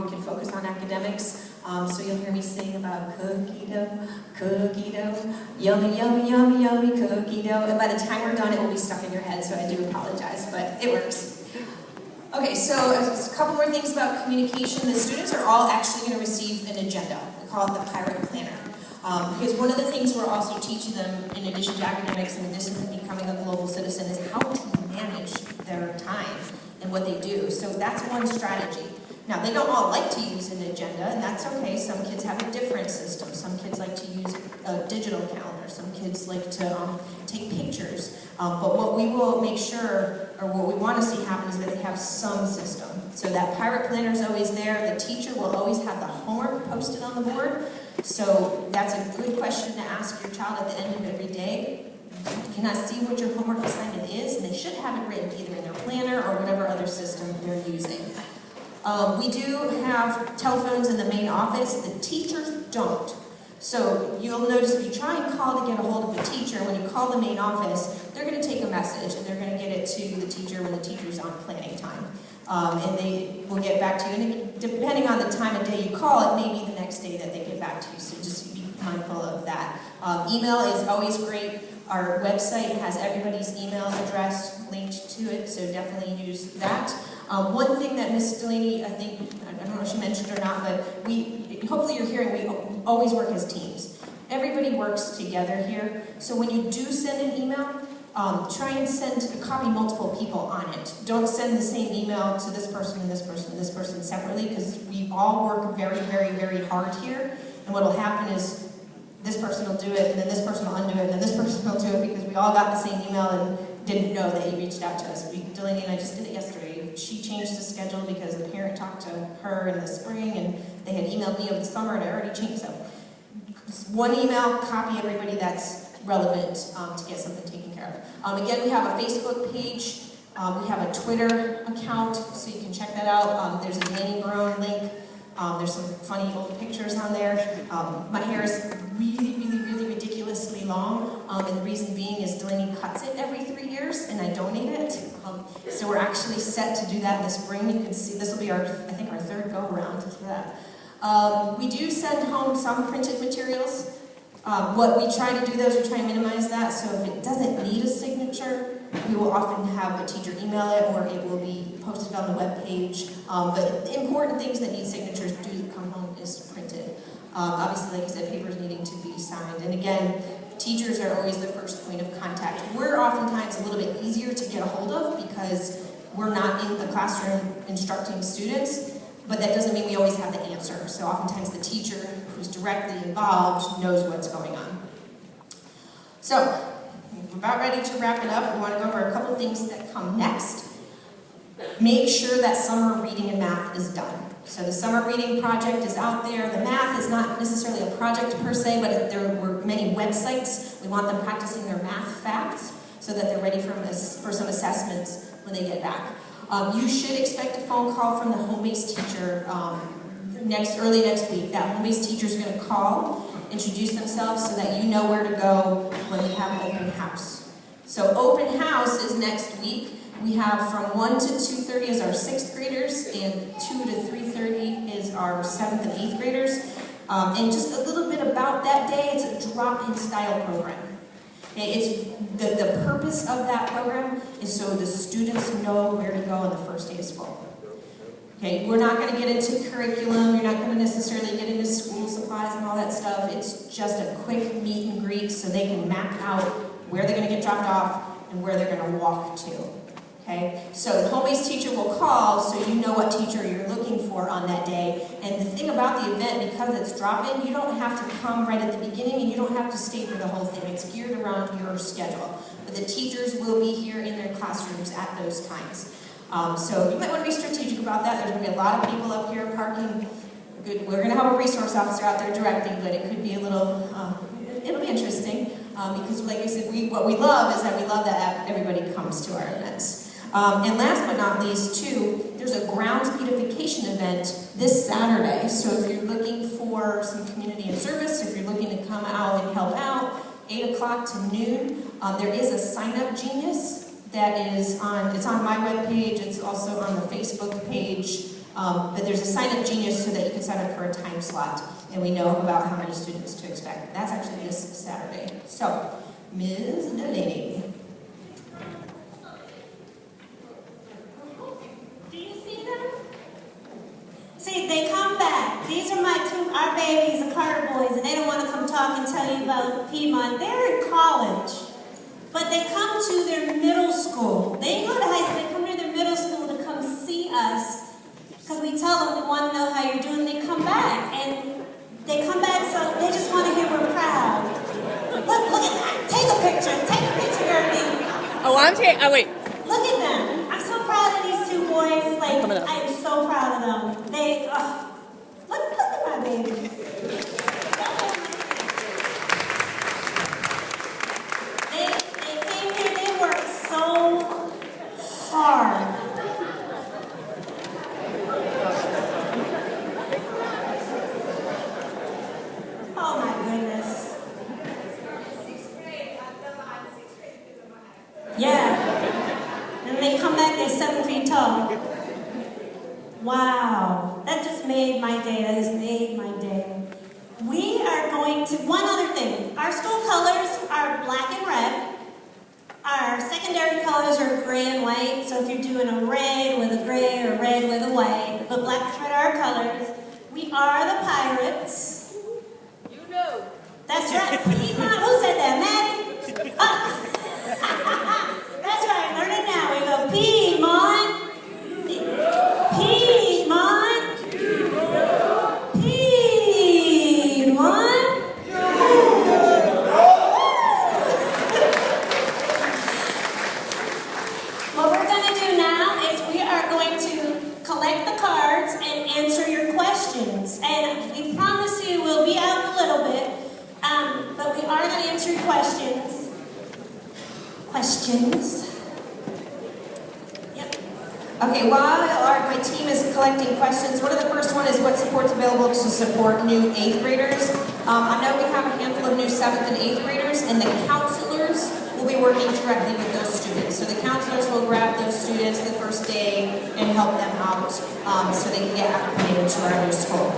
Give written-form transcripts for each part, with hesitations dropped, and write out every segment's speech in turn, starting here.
we can focus on academics. So you'll hear me sing about cookie dough, yummy, yummy, yummy, yummy cookie dough. And by the time we're done, it will be stuck in your head, so I do apologize, but it works. Okay, so a couple more things about communication. The students are all actually going to receive an agenda. We call it the Pirate Planner. Because one of the things we're also teaching them, in addition to academics, in addition to becoming a global citizen, is how to manage their time and what they do. So that's one strategy. Now, they don't all like to use an agenda, and that's okay. Some kids have a different system. Some kids like to use a digital calendar. Some kids like to take pictures. But what we will make sure, or what we want to see happen, is that they have some system. So that Pirate Planner is always there. The teacher will always have the homework posted on the board. So that's a good question to ask your child at the end of every day. Can I see what your homework assignment is? And they should have it written either in their planner or whatever other system they're using. We do have telephones in the main office. The teachers don't. So you'll notice if you try and call to get a hold of the teacher, when you call the main office, they're going to take a message and they're going to get it to the teacher when the teacher's on planning time. And they will get back to you. And depending on the time of day you call, it may be the next day that they get back to you. So just be mindful of that. Email is always great. Our website has everybody's email address linked to it, so definitely use that. One thing that Ms. Delaney, I don't know if she mentioned or not, but hopefully you're hearing, we always work as teams. Everybody works together here. So when you do send an email, try and copy multiple people on it. Don't send the same email to this person and this person and this person separately, because we all work very, very, very hard here. And what will happen is this person will do it, and then this person will undo it, and then this person will do it, because we all got the same email and didn't know that you reached out to us. Delaney and I just did it yesterday. She changed the schedule because the parent talked to her in the spring, and they had emailed me over the summer, and I already changed. So one email, copy everybody that's relevant to get something taken care of. Again, we have a Facebook page. We have a Twitter account, so you can check that out. There's a Danny Barone link. There's some funny old pictures on there. My hair is really, really, really ridiculously long, and the reason being is Delaney cuts it every 3 years, and I donate it. So we're actually set to do that in the spring. You can see this will be our third go-around for that. We do send home some printed materials. What we try to do, though, is we try and minimize that, so if it doesn't need a signature, we will often have a teacher email it, or it will be posted on the web page. But important things that need signatures do come home is printed. Obviously, like I said, papers needing to be signed. And again, teachers are always the first point of contact. We're oftentimes a little bit easier to get a hold of because we're not in the classroom instructing students, but that doesn't mean we always have the answer. So oftentimes the teacher who's directly involved knows what's going on. So, we're about ready to wrap it up. We want to go over a couple things that come next. Make sure that summer reading and math is done. So the summer reading project is out there. The math is not necessarily a project per se, but there were many websites. We want them practicing their math facts so that they're ready for some assessments when they get back. You should expect a phone call from the home-based teacher early next week. That home-based teacher is going to call, introduce themselves so that you know where to go when we have an open house. So open house is next week. We have from 1 to 2:30 is our 6th graders, and 2 to 3:30 is our 7th and 8th graders. And just a little bit about that day, it's a drop-in style program. Okay, it's the purpose of that program is so the students know where to go on the first day of school. Okay, we're not going to get into curriculum, you're not going to necessarily get into school supplies and all that stuff. It's just a quick meet and greet so they can map out where they're going to get dropped off and where they're going to walk to. Okay, so the home-based teacher will call so you know what teacher you're looking for on that day. And the thing about the event, because it's drop-in, you don't have to come right at the beginning and you don't have to stay for the whole thing. It's geared around your schedule. But the teachers will be here in their classrooms at those times. So you might want to be strategic about that. There's going to be a lot of people up here parking. Good. We're going to have a resource officer out there directing, but it could be a little, it'll be interesting. Because like I said, what we love is that we love that everybody comes to our events. And last but not least, too, there's a grounds beautification event this Saturday. So if you're looking for some community and service, if you're looking to come out and help out, 8 o'clock to noon, there is a sign-up genius that is it's on my webpage, it's also on the Facebook page. But there's a sign up genius so that you can sign up for a time slot, and we know about how many students to expect. That's actually this Saturday. So, Ms. Delaney. Do you see them? See, they come back. These are our babies, the Carter boys, and they don't want to come talk and tell you about Piedmont. They're in college, but they come to their middle school. They didn't go to high school. They come to their middle school to come see us because we tell them we want to know how you're doing. They come back, and they come back so they just want to hear we're proud. Look at that. Take a picture. Take a picture, Gertie. Oh, wait. Look at them. I'm so proud of these two boys. Like, I am so proud of them. Look at my babies. They came here, they worked so hard. Oh my goodness. Yeah. And they come back, they're 7 feet tall. Wow. That just made my day. That has made my day. We are going to, one other thing. Our school colors are black and red. Our secondary colors are gray and white. So if you're doing a red with a gray or a red with a white, but black and red are our colors. We are the Pirates. You know. That's right. Piedmont. Who said that? Maddie? That's right. Learn it now. We go Piedmont. Piedmont. Piedmont. What we're going to do now is we are going to collect the cards and answer your questions. And we promise you we'll be out in a little bit, but we are going to answer your questions. Yep. Okay, while my team is collecting questions, one of the first one is what support's available to support new 8th graders. I know we have a handful of new 7th and 8th graders, and the counselors will be working directly with those students. So the counselors will grab those students the first day and help them out so they can get acclimated to our new school.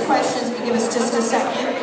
Questions, but give us just a second.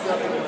Nothing.